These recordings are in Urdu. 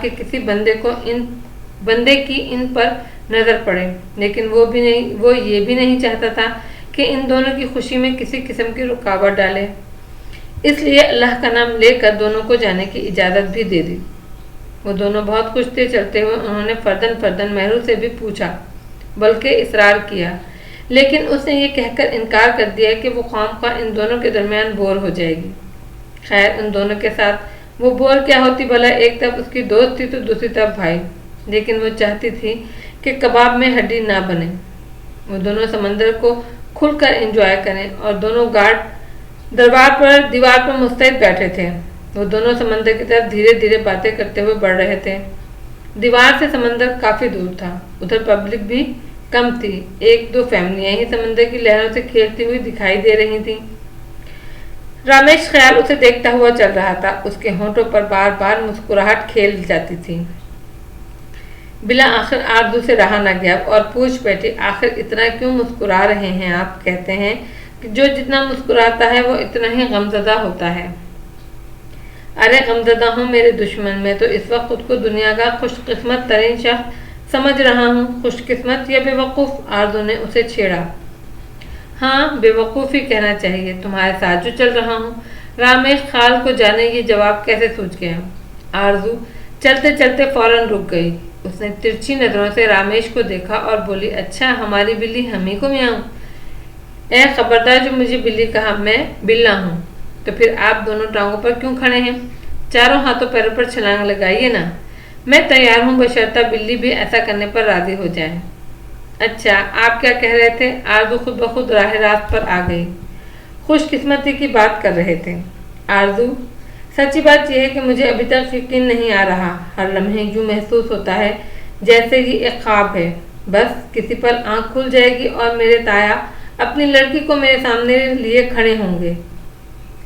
کے کسی بندے کی ان پر نظر پڑے، لیکن وہ یہ بھی نہیں چاہتا تھا کہ ان دونوں کی خوشی میں کسی قسم کی رکاوٹ ڈالے، اس لیے اللہ کا نام لے کر دونوں کو جانے کی اجازت بھی دے دی۔ وہ دونوں بہت خوش تھے۔ چلتے ہوئے انہوں نے فردن مہرو سے بھی پوچھا، بلکہ اصرار کیا، لیکن اس نے یہ کہہ کر انکار کر دیا کہ وہ خواہ ان دونوں کے درمیان بور ہو جائے گی۔ خیر، ان دونوں کے ساتھ وہ بور کیا ہوتی بھلا، ایک طرف اس کی دوست تھی تو دوسری طرف بھائی، لیکن وہ چاہتی تھی کہ کباب میں ہڈی نہ بنے۔ وہ دونوں سمندر کو کھل کر انجوائے کریں، اور دونوں گارڈ دیوار پر مستعد بیٹھے تھے۔ وہ دونوں سمندر کی طرف دھیرے دھیرے باتیں کرتے ہوئے بڑھ رہے تھے۔ دیوار سے سمندر کافی دور تھا، ادھر پبلک بھی کم تھی، ایک دو فیملیاں ہی سمندر کی لہروں سے کھیلتی ہوئی دکھائی دے رہی تھیں۔ رامیش خیال اسے دیکھتا ہوا چل رہا تھا، اس کے ہونٹوں پر بار بار مسکراہٹ کھیل جاتی تھی۔ بلا آخر آرزو سے رہا نہ گیا اور پوچھ بیٹھی، آخر اتنا کیوں مسکرا رہے ہیں آپ؟ کہتے ہیں کہ جو جتنا مسکراتا ہے وہ اتنا ہی غمزدہ ہوتا ہے۔ ارے غمزدہ ہوں میرے دشمن، میں تو اس وقت خود کو دنیا کا خوش قسمت ترین شخص سمجھ رہا ہوں۔ خوش قسمت یا بے وقوف؟ آرزو نے اسے چھیڑا۔ ہاں، بے وقوف ہی کہنا چاہیے، تمہارے ساتھ جو چل رہا ہوں۔ رامیش خیال کو جانے یہ جواب کیسے سوچ گیا۔ آرزو چلتے چلتے فوراً رک گئی۔ اس نے ترچھی نظروں سے رامیش کو دیکھا اور بولی، اچھا ہماری بلی ہم ہی کو میاؤں؟ اے خبردار، جو مجھے بلی کہا، میں بلا ہوں۔ تو پھر آپ دونوں ٹانگوں پر کیوں کھڑے ہیں؟ چاروں ہاتھوں پیروں پر چھلانگ لگائیے نا۔ میں تیار ہوں، بشرطہ بلی بھی ایسا کرنے پر راضی ہو جائے۔ اچھا، آپ کیا کہہ رہے تھے؟ آرزو خود بخود راہ راست پر آ گئی۔ خوش قسمتی کی بات کر رہے تھے۔ آرزو، سچی بات یہ ہے کہ مجھے ابھی تک یقین نہیں آ رہا، ہر لمحے یوں محسوس ہوتا ہے جیسے یہ ایک خواب ہے۔ بس کسی پر آنکھ کھل جائے گی اور میرے تایا اپنی لڑکی کو میرے سامنے لیے کھڑے ہوں گے۔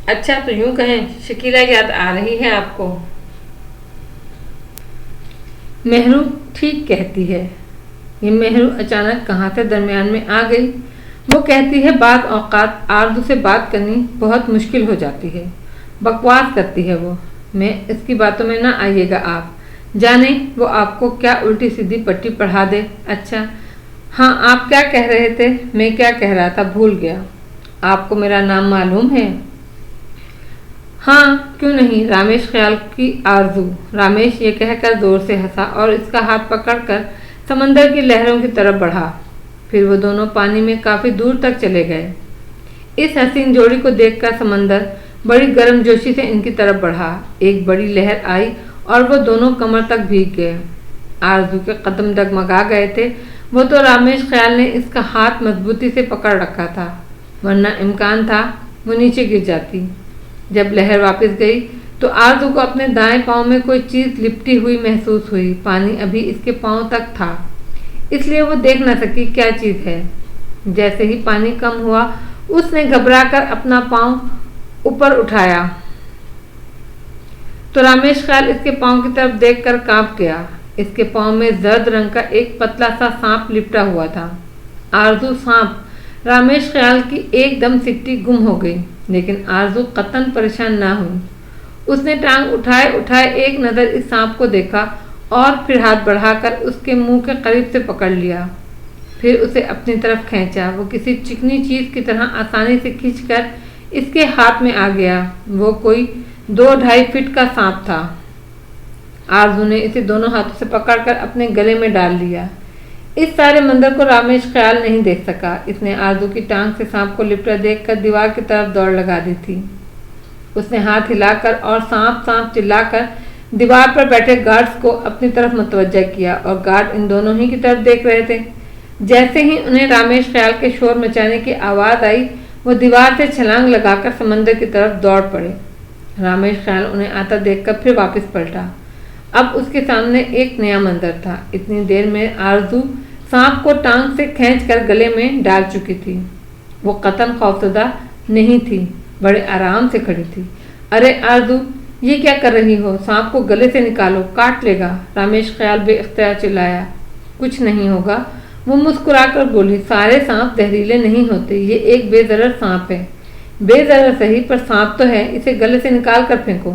اچھا تو یوں کہیں، شکیلا یاد آ رہی ہے آپ کو؟ مہرو ٹھیک کہتی ہے۔ یہ مہرو اچانک کہاں سے درمیان میں آ گئی؟ وہ کہتی ہے بعض اوقات آرزو سے بات کرنی بہت مشکل ہو جاتی ہے، بکواس کرتی ہے وہ۔ میں اس کی باتوں میں نہ آئیے گا آپ، جانے وہ آپ کو کیا الٹی سیدھی پٹی پڑھا دے۔ اچھا ہاں، آپ کیا کہہ رہے تھے؟ میں کیا کہہ رہا تھا بھول گیا۔ آپ کو میرا نام معلوم ہے؟ ہاں کیوں نہیں، رامیش خیال کی آرزو۔ رامیش یہ کہہ کر زور سے ہنسا اور اس کا ہاتھ پکڑ کر سمندر کی لہروں کی طرف بڑھا۔ پھر وہ دونوں پانی میں کافی دور تک چلے گئے۔ اس حسین جوڑی کو دیکھ کر سمندر بڑی گرم جوشی سے ان کی طرف بڑھا۔ ایک بڑی لہر آئی اور وہ دونوں کمر تک بھیگ گئے۔ آرزو کے قدم ڈگمگا گئے تھے، وہ تو رامیش خیال نے اس کا ہاتھ مضبوطی سے پکڑ رکھا تھا، ورنہ امکان تھا وہ نیچے گر جاتی۔ جب لہر واپس گئی تو آرزو کو اپنے دائیں پاؤں میں کوئی چیز لپٹی ہوئی محسوس ہوئی۔ پانی ابھی اس کے پاؤں تک تھا، اس لیے وہ دیکھ نہ سکی کیا چیز ہے۔ جیسے ہی پانی کم ہوا، اس نے گھبرا کر اپنا پاؤں اوپر اٹھایا تو رامیش خیال اس کے پاؤں کی طرف دیکھ کر کانپ گیا۔ اس کے پاؤں میں زرد رنگ کا ایک پتلا سا سانپ لپٹا ہوا تھا۔ آرزو، سانپ! رامیش خیال کی ایک دم سکٹی گم ہو گئی، لیکن آرزو قطعاً پریشان نہ ہوئی۔ اس نے ٹانگ اٹھائے ایک نظر اس سانپ کو دیکھا اور پھر ہاتھ بڑھا کر اس کے منہ کے قریب سے پکڑ لیا، پھر اسے اپنی طرف کھینچا۔ وہ کسی چکنی چیز کی طرح آسانی سے کھینچ کر اس کے ہاتھ میں آ گیا۔ وہ کوئی 2-2.5 فٹ کا سانپ تھا۔ آرزو نے اسے دونوں ہاتھوں سے پکڑ کر اپنے گلے میں ڈال لیا۔ اس سارے منظر کو رامیش خیال نہیں دیکھ سکا۔ اس نے آرزو کی ٹانگ سے سانپ کو لپٹا دیکھ کر دیوار کی طرف دوڑ لگا دی تھی۔ اس نے ہاتھ ہلا کر اور سانپ سانپ چلا کر دیوار پر بیٹھے گارڈز کو اپنی طرف متوجہ کیا، اور گارڈ ان دونوں ہی کی طرف دیکھ رہے تھے۔ جیسے ہی انہیں رامیش خیال کے شور مچانے کی آواز آئی، وہ دیوار سے چھلانگ لگا کر سمندر کی طرف دوڑ پڑے۔ رامیش خیال انہیں آتا دیکھ کر پھر واپس پلٹا۔ اب اس کے سامنے ایک نیا منظر تھا۔ اتنی دیر میں آرزو سانپ کو ٹانگ سے کھینچ کر گلے میں ڈال چکی تھی۔ وہ قطعاً خوفزدہ نہیں تھی، بڑے آرام سے کھڑی تھی۔ ارے آرزو، یہ کیا کر رہی ہو؟ سانپ کو گلے سے نکالو، کاٹ لے گا، رامیش خیال بے اختیار چلایا۔ کچھ نہیں ہوگا، وہ مسکرا کر بولی، سارے سانپ زہریلے نہیں ہوتے، یہ ایک بے ضرر سانپ ہے۔ بے ضرر صحیح، پر سانپ تو ہے، اسے گلے سے نکال کر پھینکو۔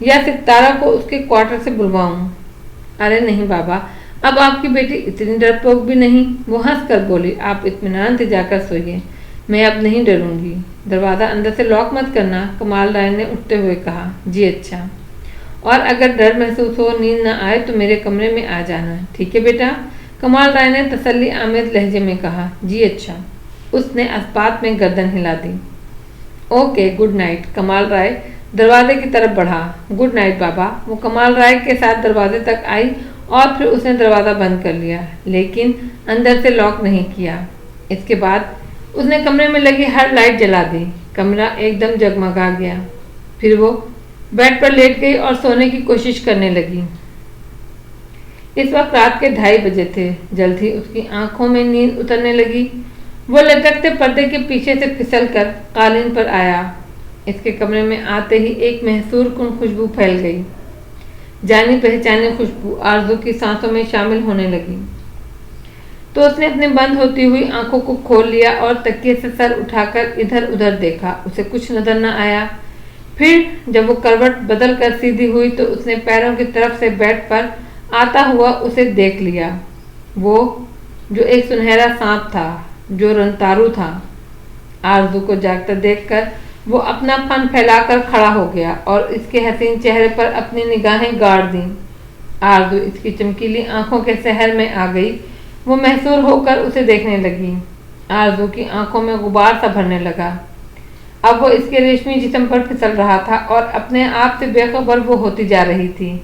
یا ستارہ کو اس کے کوارٹر سے بلواؤں؟ ارے نہیں بابا، اب آپ کی بیٹی اتنی ڈرپوک بھی نہیں۔ وہ ہنس کر بولی، آپ اطمینان سے جا کر سوئیے، میں اب نہیں ڈروں گی۔ دروازہ اندر سے لاک مت کرنا، کمال رائے نے اٹھتے ہوئے کہا۔ جی اچھا، اور اگر ڈر محسوس ہو، نیند نہ آئے تو میرے کمرے میں آ جانا، ٹھیک ہے بیٹا؟ کمال رائے نے تسلی آمیز لہجے میں کہا۔ جی اچھا۔ اس نے اسبات میں گردن ہلا دی۔ Okay, good night. Kamal Rai دروازے کی طرف بڑھا۔ گڈ نائٹ بابا۔ وہ کمال رائے کے ساتھ دروازے تک آئی اور پھر اس نے دروازہ بند کر لیا، لیکن اندر سے لاک نہیں کیا۔ اس کے بعد اس نے کمرے میں لگی ہر لائٹ جلا دی۔ کمرہ ایک دم جگمگا گیا۔ پھر وہ بیڈ پر لیٹ گئی اور سونے کی کوشش کرنے لگی۔ اس وقت رات کے 2:30 بجے تھے۔ جلد ہی اس کی آنکھوں میں نیند اترنے لگی۔ وہ لٹکتے پردے کے پیچھے سے پھسل کر قالین پر آیا۔ اس کے کمرے میں آتے ہی ایک محصور کن خوشبو پھیل گئی۔ جانی پہچانی خوشبو آرزو کی سانسوں میں شامل ہونے لگی۔ تو اس نے اپنے بند ہوتی ہوئی آنکھوں کو کھول لیا اور تکیے سے سر اٹھا کر ادھر ادھر دیکھا۔ اسے کچھ نظر نہ آیا۔ پھر جب وہ کروٹ بدل کر سیدھی ہوئی تو اس نے پیروں کی طرف سے بیڈ پر آتا ہوا اسے دیکھ لیا، وہ جو ایک سنہرا سانپ تھا، جو رنتارو تھا۔ آرزو کو جاگتا دیکھ کر وہ اپنا پن پھیلا کر کھڑا ہو گیا اور اس کے حسین چہرے پر اپنی نگاہیں گاڑ دیں۔ آرزو اس کی چمکیلی آنکھوں کے سحر میں آ گئی۔ وہ محصور ہو کر اسے دیکھنے لگی۔ آرزو کی آنکھوں میں غبار سا بھرنے لگا۔ اب وہ اس کے ریشمی جسم پر پھسل رہا تھا اور اپنے آپ سے بے خبر وہ ہوتی جا رہی تھی۔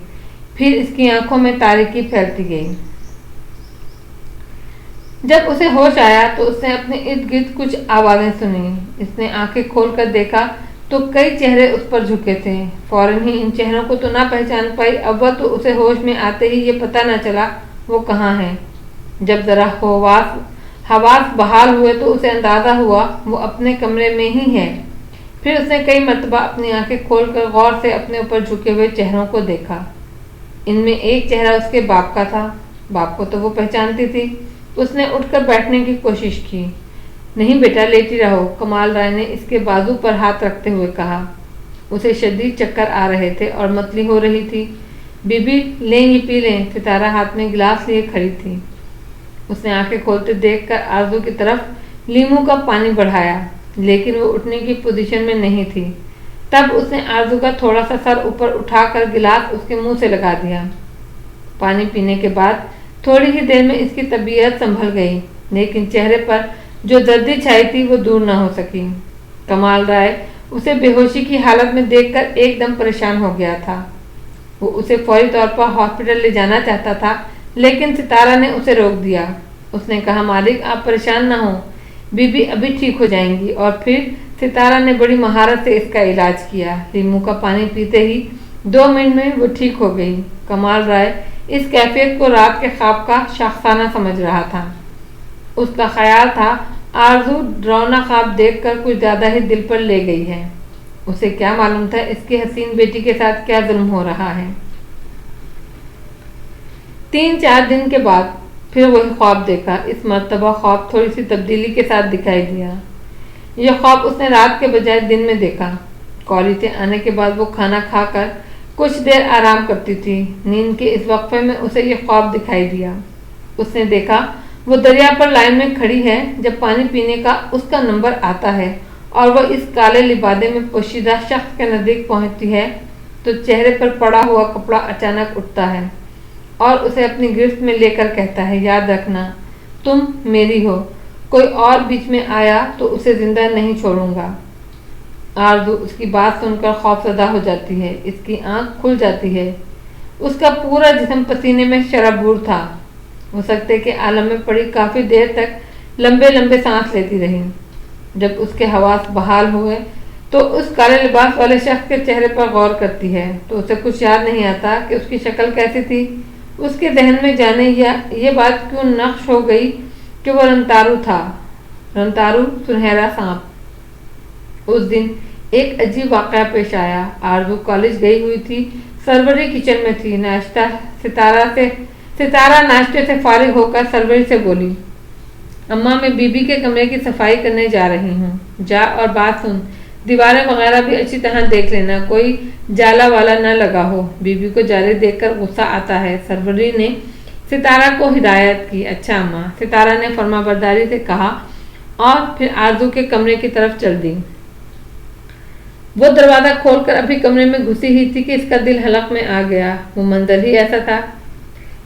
پھر اس کی آنکھوں میں تاریکی پھیلتی گئی۔ جب اسے ہوش آیا تو اس نے اپنے ارد گرد کچھ آوازیں سنی۔ اس نے آنکھیں کھول کر دیکھا تو کئی چہرے اس پر جھکے تھے۔ فوراً ہی ان چہروں کو تو نہ پہچان پائی، اول تو اسے ہوش میں آتے ہی یہ پتہ نہ چلا وہ کہاں ہے۔ جب ذرا حواس بحال ہوئے تو اسے اندازہ ہوا وہ اپنے کمرے میں ہی ہے۔ پھر اس نے کئی مرتبہ اپنی آنکھیں کھول کر غور سے اپنے اوپر جھکے ہوئے چہروں کو دیکھا۔ ان میں ایک چہرہ اس کے باپ کا تھا۔ باپ کو تو وہ پہچانتی تھی۔ اس نے اٹھ کر بیٹھنے کی کوشش کی۔ نہیں بیٹا، لیٹی رہو، کمال رائے نے اس کے بازو پر ہاتھ رکھتے ہوئے کہا۔ اسے شدید چکر آ رہے تھے اور متلی ہو رہی تھی۔ بی بی لیں یہ پی لیں۔ ستارہ ہاتھ میں گلاس لیے کھڑی تھی۔ اس نے آنکھیں کھولتے دیکھ کر آرزو کی طرف لیموں کا پانی بڑھایا، لیکن وہ اٹھنے کی پوزیشن میں نہیں تھی۔ تب اس نے آرزو کا تھوڑا سا سر اوپر اٹھا کر گلاس اس کے منہ سے لگا دیا۔ پانی پینے کے بعد تھوڑی ہی دیر میں اس کی طبیعت سنبھل گئی، لیکن چہرے پر جو دردی چھائی تھی وہ دور نہ ہو سکی۔ کمال رائے اسے بے ہوشی کی حالت میں دیکھ کر ایک دم پریشان ہو گیا تھا۔ وہ اسے فوری طور پر ہاسپٹل لے جانا چاہتا تھا، لیکن ستارہ نے اسے روک دیا۔ اس نے کہا، مالک آپ پریشان نہ ہوں، بی بی ابھی ٹھیک ہو جائیں گی۔ اور پھر ستارہ نے بڑی مہارت سے اس کا علاج کیا۔ لیموں کا پانی پیتے ہی 2 منٹ میں وہ ٹھیک ہو گئی۔ کمال رائے اس کیفیت کو رات کے خواب کا شاخسانہ سمجھ رہا تھا۔ اس کا خیال تھا آرزو ڈراؤنا خواب دیکھ کر کچھ زیادہ ہی دل پر لے گئی ہے۔ اسے کیا معلوم تھا اس کی حسین بیٹی کے ساتھ کیا ظلم ہو رہا ہے۔ 3-4 دن کے بعد پھر وہی خواب دیکھا۔ اس مرتبہ خواب تھوڑی سی تبدیلی کے ساتھ دکھائی دیا۔ یہ خواب اس نے رات کے بجائے دن میں دیکھا۔ کالج سے آنے کے بعد وہ کھانا کھا کر کچھ دیر آرام کرتی تھی۔ نیند کے اس وقفے میں اسے یہ خواب دکھائی دیا۔ اس نے دیکھا وہ دریا پر لائن میں کھڑی ہے۔ جب پانی پینے کا اس کا نمبر آتا ہے اور وہ اس کالے لبادے میں پوشیدہ شخص کے نزدیک پہنچتی ہے تو چہرے پر پڑا ہوا کپڑا اچانک اٹھتا ہے اور اسے اپنی گرفت میں لے کر کہتا ہے، یاد رکھنا تم میری ہو، کوئی اور بیچ میں آیا تو اسے زندہ نہیں چھوڑوں گا۔ آرزو اس کی بات سن کر خوفزدہ ہو جاتی ہے۔ اس کی آنکھ کھل جاتی ہے۔ اس کا پورا جسم پسینے میں شرابور تھا۔ وہ سکتے کے عالم میں پڑی کافی دیر تک لمبے لمبے سانس لیتی رہی۔ جب اس کے حواس بحال ہوئے تو اس کالے لباس والے شخص کے چہرے پر غور کرتی ہے تو اسے کچھ یاد نہیں آتا کہ اس کی شکل کیسی تھی۔ اس کے ذہن میں جانے یہ بات کیوں نقش ہو گئی کہ وہ رنتارو تھا، رنتارو سنہرا سانپ۔ اس دن ایک عجیب واقعہ پیش آیا۔ آرزو کالج گئی ہوئی تھی، سروری کچن میں تھی۔ ستارہ ناشتے سے فارغ ہو کر سروری سے بولی، اماں میں بی بی کے کمرے کی صفائی کرنے جا رہی ہوں، جا اور بات سن۔ دیواریں وغیرہ بھی اچھی طرح دیکھ لینا، کوئی جالا والا نہ لگا ہو۔ بیوی کو جالے دیکھ کر غصہ آتا ہے۔ سربری نے ستارہ کو ہدایت کی۔ اچھا اماں، ستارہ نے فرما برداری سے کہا اور پھر آرزو کے کمرے کی طرف چل دی۔ وہ دروازہ کھول کر ابھی کمرے میں گھسی ہی تھی کہ اس کا دل حلق میں آ گیا۔ وہ منظر ہی ایسا تھا۔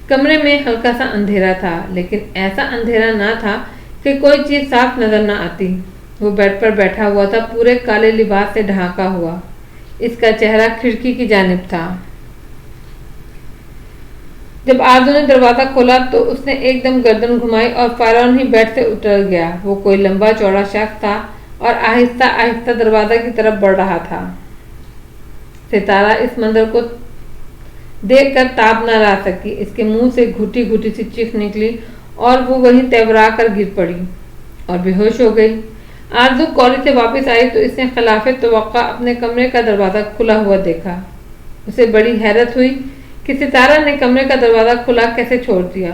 کمرے میں ہلکا سا اندھیرا تھا، لیکن ایسا اندھیرا نہ تھا کہ کوئی چیز صاف نظر نہ آتی۔ وہ بیڈ پر بیٹھا ہوا تھا، پورے کالے لباس سے ڈھانکا ہوا۔ اس کا چہرہ کھڑکی کی جانب تھا۔ جب آرزو نے دروازہ کھولا تو اس نے ایک دم گردن گھمائی اور فوراً ہی بیڈ سے اتر گیا۔ وہ کوئی لمبا چوڑا شخص تھا اور آہستہ آہستہ دروازہ کی طرف بڑھ رہا تھا۔ ستارہ اس منظر کو دیکھ کر تاب نہ لا سکی۔ اس کے منہ سے گھٹی گھٹی سی چیخ نکلی اور وہ وہیں تیورا کر گر پڑی اور بے ہوش ہو گئی۔ آرزو کالج سے واپس آئی تو اس نے خلاف توقع اپنے کمرے کا دروازہ کھلا ہوا دیکھا۔ اسے بڑی حیرت ہوئی کہ ستارہ نے کمرے کا دروازہ کھلا کیسے چھوڑ دیا۔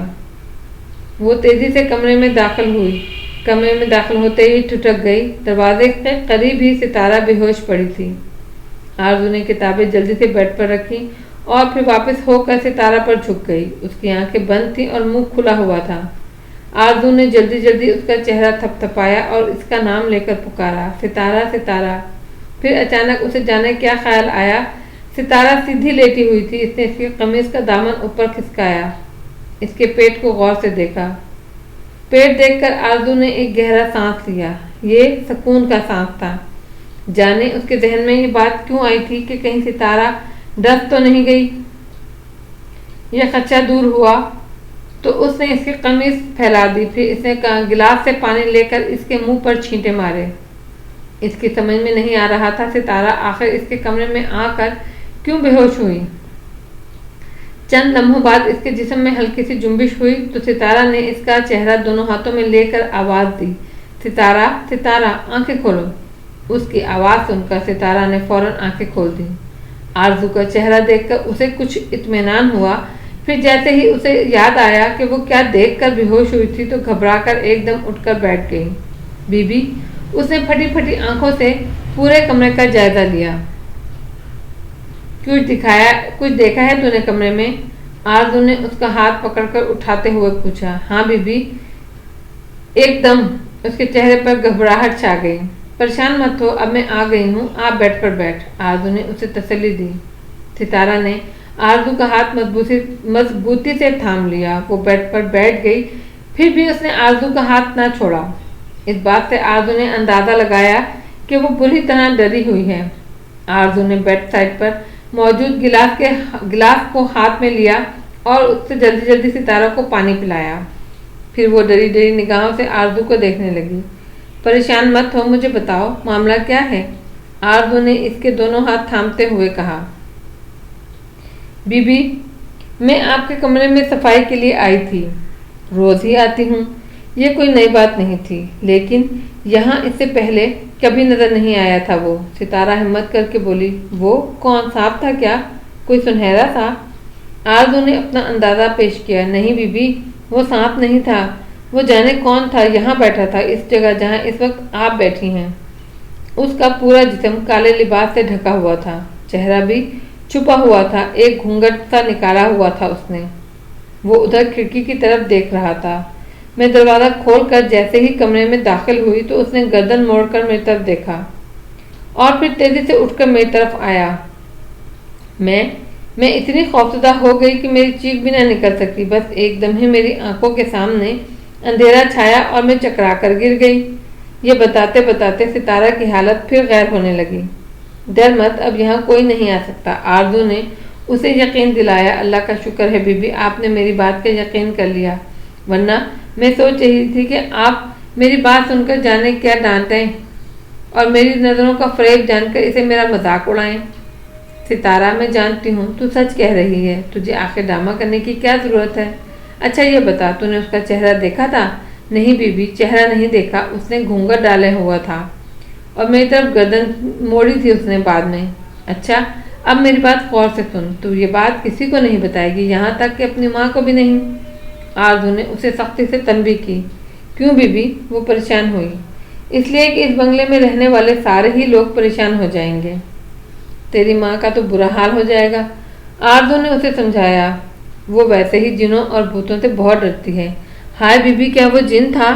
وہ تیزی سے کمرے میں داخل ہوئی۔ کمرے میں داخل ہوتے ہی ٹھٹک گئی۔ دروازے کے قریب ہی ستارہ بے ہوش پڑی تھی۔ آرزو نے کتابیں جلدی سے بیڈ پر رکھی اور پھر واپس ہو کر ستارہ پر جھک گئی۔ اس کی آنکھیں بند تھیں اور منہ کھلا ہوا تھا۔ آرزو نے جلدی جلدی اس کا چہرہ تھپ تھپایا اور اس کا نام لے کر پکارا، ستارہ ستارہ۔ پھر اچانک اسے جانے کیا خیال آیا۔ ستارہ سیدھی لیٹی ہوئی تھی۔ اس نے اس کی قمیض کا دامن اوپر کھسکایا، اس کے پیٹ کو غور سے دیکھا۔ پیٹ دیکھ کر آرزو نے ایک گہرا سانس لیا۔ یہ سکون کا سانس تھا۔ جانے اس کے ذہن میں یہ بات کیوں آئی تھی کہ کہیں ستارہ ڈس تو نہیں گئی۔ یہ خدشہ دور ہوا تو اس نے اس کی قمیض پھیلا دی۔ پھر اس نے گلاس سے پانی لے کر اس کے منہ پر چھینٹے مارے۔ اس کی سمجھ میں نہیں آ رہا تھا ستارہ آخر اس کے کمرے میں آ کر کیوں بے ہوش ہوئی۔ چند لمحوں بعد اس کے جسم میں ہلکی سی جنبش ہوئی تو ستارہ نے اس کا چہرہ دونوں ہاتھوں میں لے کر آواز دی، ستارہ ستارہ آنکھیں کھولو۔ اس کی آواز سن کر ستارہ نے فوراً آنکھیں کھول دی۔ آرزو کا چہرہ دیکھ کر اسے کچھ اطمینان ہوا۔ پھر جیسے ہی اسے یاد آیا کہ وہ کیا دیکھ کر بے ہوش ہوئی تھی تو گھبرا کر ایک دم اٹھ کر بیٹھ گئی۔ بی بی، اس نے پھٹی پھٹی آنکھوں سے پورے کمرے کا جائزہ لیا۔ کچھ دیکھا ہے تو نے کمرے میں؟ آرزو نے اس کا ہاتھ پکڑ کر اٹھاتے ہوئے پوچھا۔ ہاں بی بی۔ ایک دم اس کے چہرے پر گھبراہٹ چھا گئی۔ پریشان مت ہو، اب میں آ گئی ہوں، آپ بیڈ پر بیٹھ، آرزو نے اسے تسلی دی۔ ستارہ نے آرزو کا ہاتھ مضبوطی سے تھام لیا۔ وہ بیڈ پر بیٹھ گئی، پھر بھی اس نے آرزو کا ہاتھ نہ چھوڑا۔ اس بات سے آرزو نے اندازہ لگایا کہ وہ بری طرح ڈری ہوئی ہے۔ آرزو نے بیڈ سائڈ پر موجود گلاس کو ہاتھ میں لیا اور اس سے جلدی جلدی ستارہ کو پانی پلایا۔ پھر وہ ڈری ڈری نگاہوں سے آرزو کو دیکھنے لگی۔ پریشان مت ہو، مجھے بتاؤ معاملہ کیا ہے؟ آرزو نے اس کے دونوں ہاتھ تھامتے ہوئے کہا۔ بی بی، میں آپ کے کمرے میں صفائی کے لیے آئی تھی، روز ہی آتی ہوں، یہ کوئی نئی بات نہیں تھی، لیکن یہاں اس سے پہلے کبھی نظر نہیں آیا تھا وہ۔ ستارہ ہمت کر کے بولی، وہ کون، سانپ تھا کیا، کوئی سنہرا تھا؟ آرزو نے اپنا اندازہ پیش کیا۔ نہیں بی بی، وہ سانپ نہیں تھا، وہ جانے کون تھا، یہاں بیٹھا تھا، اس جگہ جہاں اس وقت آپ بیٹھی ہیں۔ اس کا پورا جسم کالے لباس سے ڈھکا ہوا تھا، چہرہ بھی چھپا ہوا تھا، ایک گھونگھٹ سا نکالا ہوا تھا اس نے۔ وہ ادھر کھڑکی کی طرف دیکھ رہا تھا۔ میں دروازہ کھول کر جیسے ہی کمرے میں داخل ہوئی تو اس نے گردن موڑ کر میری طرف دیکھا اور پھر تیزی سے اٹھ کر میری طرف آیا۔ میں اتنی خوفزدہ ہو گئی کہ میری چیخ بھی نہ نکل سکی۔ بس ایک دم ہی میری آنکھوں کے سامنے اندھیرا چھایا اور میں چکرا کر گر گئی۔ یہ بتاتے بتاتے ستارہ کی حالت پھر غیر ہونے لگی۔ ڈر مت، اب یہاں کوئی نہیں آ سکتا، آرزو نے اسے یقین دلایا۔ اللہ کا شکر ہے بی بی، آپ نے میری بات کا یقین کر لیا، ورنہ میں سوچ رہی تھی کہ آپ میری بات سن کر جانے کیا ڈانٹیں اور میری نظروں کا فریب جان کر اسے میرا مذاق اڑائیں۔ ستارہ، میں جانتی ہوں تو سچ کہہ رہی ہے، تجھے آخر ڈرامہ کرنے کی کیا ضرورت ہے؟ اچھا یہ بتا، تو نے اس کا چہرہ دیکھا تھا؟ نہیں بی بی، چہرہ نہیں دیکھا، اس نے گھونگھٹ ڈالے ہوا تھا اور میری طرف گردن موڑی تھی اس نے بعد میں۔ اچھا، اب میری بات غور سے سن، تو یہ بات کسی کو نہیں بتائے گی، یہاں تک کہ اپنی ماں کو بھی نہیں؟ آرزو نے اسے سختی سے تنبیہ کی۔ کیوں بی بی؟ وہ پریشان ہوئی۔ اس لیے کہ اس بنگلے میں رہنے والے سارے ہی لوگ پریشان ہو جائیں گے۔ تیری ماں کا تو برا حال ہو جائے گا۔ آرزو نے اسے سمجھایا۔ وہ ویسے ہی جنوں اور بھوتوں سے بہت ڈرتی ہے۔ ہائے بی بی، کیا وہ جن تھا؟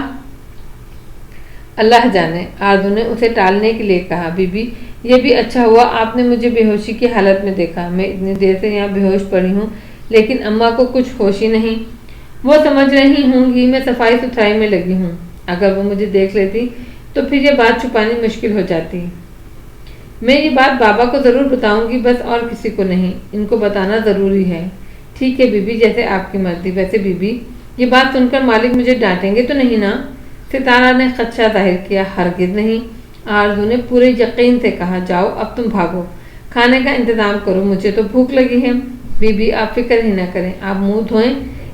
اللہ جانے، آرزو نے اسے ٹالنے کے لیے کہا۔ بی بی، یہ بھی اچھا ہوا آپ نے مجھے بے ہوشی کی حالت میں دیکھا۔ میں اتنی دیر سے یہاں بے ہوش پڑی ہوں، لیکن اماں کو کچھ ہوش ہی نہیں۔ وہ سمجھ رہی ہوں گی میں صفائی ستھرائی میں لگی ہوں۔ اگر وہ مجھے دیکھ لیتی تو پھر یہ بات چھپانی مشکل ہو جاتی۔ میں یہ بات بابا کو ضرور بتاؤں گی، بس اور کسی کو نہیں۔ ان کو بتانا ضروری ہے۔ ٹھیک ہے بی بی، جیسے آپ کی مرضی۔ ویسے بی بی، یہ بات سن کر مالک مجھے ڈانٹیں گے تو نہیں نا؟ ستارہ نے خدشہ ظاہر کیا۔ ہرگز نہیں، آرزو نے پورے یقین سے کہا۔ جاؤ اب تم بھاگو، کھانے کا انتظام کرو، مجھے تو بھوک لگی ہے۔ بی بی آپ فکر ہی نہ کریں، آپ منہ دھوئیں،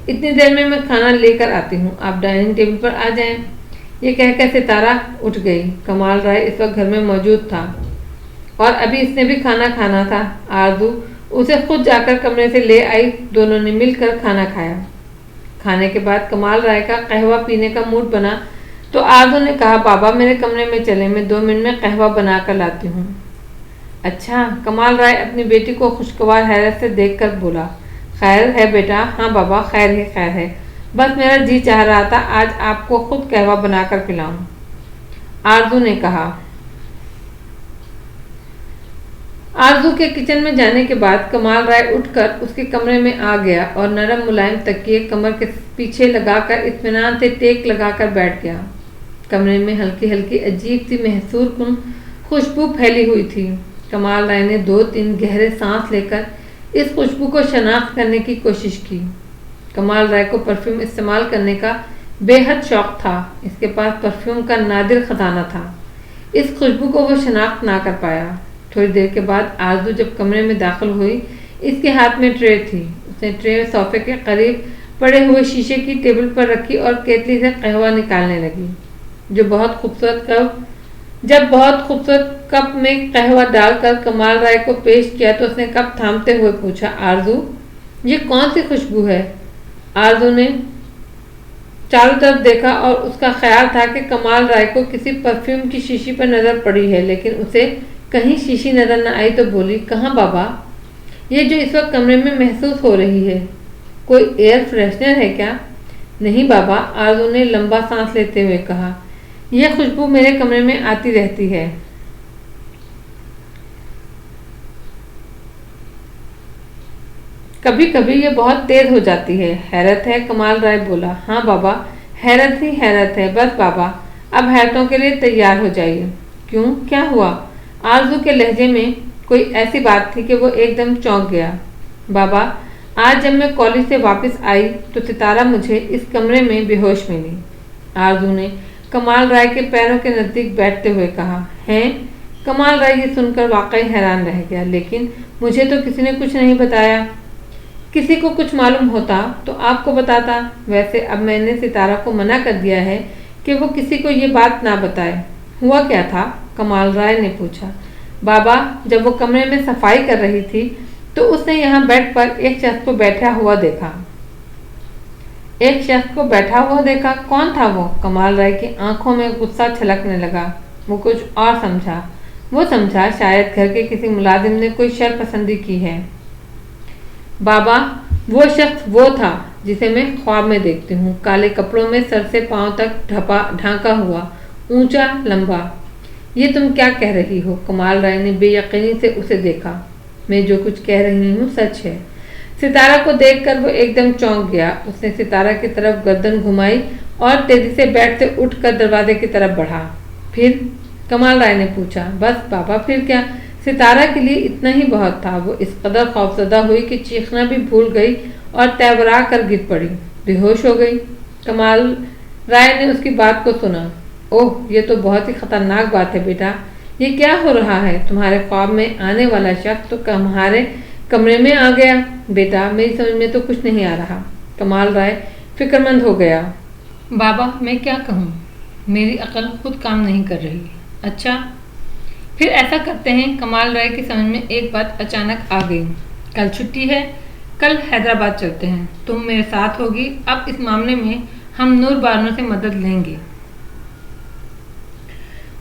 اتنی دیر میں کھانا لے کر آتی ہوں، آپ ڈائننگ ٹیبل پر آ جائیں۔ یہ کہہ کر ستارہ اٹھ گئی۔ کمال رائے اس وقت گھر میں موجود تھا اور ابھی اس نے بھی کھانا کھانا تھا۔ آرزو اسے خود جا کر کمرے سے لے آئی۔ دونوں نے مل کر کھانا کھایا۔ کھانے کے بعد کمال رائے کا قہوہ پینے کا موڈ بنا تو آرزو نے کہا، بابا میرے کمرے میں چلیں، میں 2 منٹ میں قہوہ بنا کر لاتی ہوں۔ اچھا؟ کمال رائے اپنی بیٹی کو خوشگوار حیرت سے دیکھ کر بولا۔ خیر ہے بیٹا؟ ہاں بابا، خیر ہی خیر ہے، بس میرا جی چاہ رہا تھا آج آپ کو خود قہوہ بنا کر پلاؤں، آرزو نے کہا۔ آرزو کے کچن میں جانے کے بعد کمال رائے اٹھ کر اس کے کمرے میں آ گیا اور نرم ملائم تکیے کمر کے پیچھے لگا کر اطمینان سے ٹیک لگا کر بیٹھ گیا۔ کمرے میں ہلکی ہلکی عجیب سی محسور کن خوشبو پھیلی ہوئی تھی۔ کمال رائے نے 2-3 گہرے سانس لے کر اس خوشبو کو شناخت کرنے کی کوشش کی۔ کمال رائے کو پرفیوم استعمال کرنے کا بے حد شوق تھا۔ اس کے پاس پرفیوم کا نادر خزانہ تھا۔ اس خوشبو کو وہ شناخت نہ کر پایا۔ تھوڑی دیر کے بعد آرزو جب کمرے میں داخل ہوئی، اس کے ہاتھ میں ٹرے تھی۔ اس نے ٹرے صوفے کے قریب پڑے ہوئے شیشے کی ٹیبل پر رکھی اور کیتلی سے قہوہ نکالنے لگی۔ جب بہت خوبصورت کپ میں قہوہ ڈال کر کمال رائے کو پیش کیا تو اس نے کپ تھامتے ہوئے پوچھا، آرزو یہ کون سی خوشبو ہے؟ آرزو نے چاروں طرف دیکھا اور اس کا خیال تھا کہ کمال رائے کو کسی پرفیوم کی شیشی پر نظر پڑی ہے، لیکن اسے کہیں شیشی نظر نہ آئی تو بولی، کہاں بابا؟ یہ جو اس وقت کمرے میں محسوس ہو رہی ہے، کوئی ایئر فریشنر ہے کیا؟ نہیں بابا، آرزو نے لمبا سانس لیتے ہوئے کہا، یہ خوشبو میرے کمرے میں آتی رہتی ہے۔ کبھی کبھی یہ بہت تیز ہو جاتی ہے۔ حیرت ہے؟ کمال رائے بولا۔ ہاں بابا، حیرت ہی حیرت ہے۔ بس بابا، اب حیرتوں کے لیے تیار ہو جائیے۔ کیوں؟ کیا ہوا؟ آرزو کے لہجے میں کوئی ایسی بات تھی کہ وہ ایک دم چونک گیا۔ بابا، آج جب میں کالج سے واپس آئی تو ستارہ مجھے اس کمرے میں بے ہوش ملی۔ آرزو نے کمال رائے کے پیروں کے نزدیک بیٹھتے ہوئے کہا۔ ہیں؟ کمال رائے یہ سن کر واقعی حیران رہ گیا۔ لیکن مجھے تو کسی نے کچھ نہیں بتایا۔ کسی کو کچھ معلوم ہوتا تو آپ کو بتاتا۔ ویسے اب میں نے ستارہ کو منع کر دیا ہے کہ وہ کسی کو یہ بات نہ بتائے۔ ہوا کیا تھا؟ کمال رائے نے پوچھا۔ بابا، جب وہ کمرے میں صفائی کر رہی تھی تو اس نے یہاں بیڈ پر ایک شخص کو بیٹھا ہوا دیکھا۔ ایک شخص کو بیٹھا ہوا دیکھا؟ کون تھا وہ؟ کمال رائے کی آنکھوں میں غصہ چھلکنے لگا۔ وہ کچھ اور سمجھا۔ وہ سمجھا شاید گھر کے کسی ملازم نے کوئی شر پسندی کی ہے۔ بابا، وہ شخص وہ تھا جسے میں خواب میں دیکھتی ہوں، کالے کپڑوں میں سر سے پاؤں تک ڈھانکا ہوا، اونچا لمبا۔ یہ تم کیا کہہ رہی ہو؟ کمال رائے نے بے یقینی سے اسے دیکھا۔ میں جو کچھ کہہ رہی ہوں سچ ہے۔ ستارہ کو دیکھ کر وہ ایک دم چونک گیا۔ اس نے ستارہ کی طرف گردن گھمائی اور تیزی سے بیڈ سے اٹھ کر دروازے کی طرف بڑھا۔ پھر؟ کمال رائے نے پوچھا۔ بس بابا، پھر کیا؟ ستارہ کے لیے اتنا ہی بہت تھا۔ وہ اس قدر خوفزدہ ہوئی کہ چیخنا بھی بھول گئی اور تیورا کر گر پڑی، بے ہوش ہو گئی۔ کمال رائے نے اس کی بات کو سنا۔ اوہ، یہ تو بہت ہی خطرناک بات ہے بیٹا۔ یہ کیا ہو رہا ہے؟ تمہارے خواب میں آنے والا شخص تو تمہارے کمرے میں آ گیا۔ بیٹا، میری سمجھ میں تو کچھ نہیں آ رہا۔ کمال رائے فکر مند ہو گیا۔ بابا، میں کیا کہوں؟ میری عقل خود کام نہیں کر رہی۔ اچھا، پھر ایسا کرتے ہیں۔ کمال رائے کی سمجھ میں ایک بات اچانک آ گئی۔ کل چھٹی ہے، کل حیدرآباد چلتے ہیں، تم میرے ساتھ ہوگی۔ اب اس معاملے میں ہم نور بانو سے مدد لیں گے۔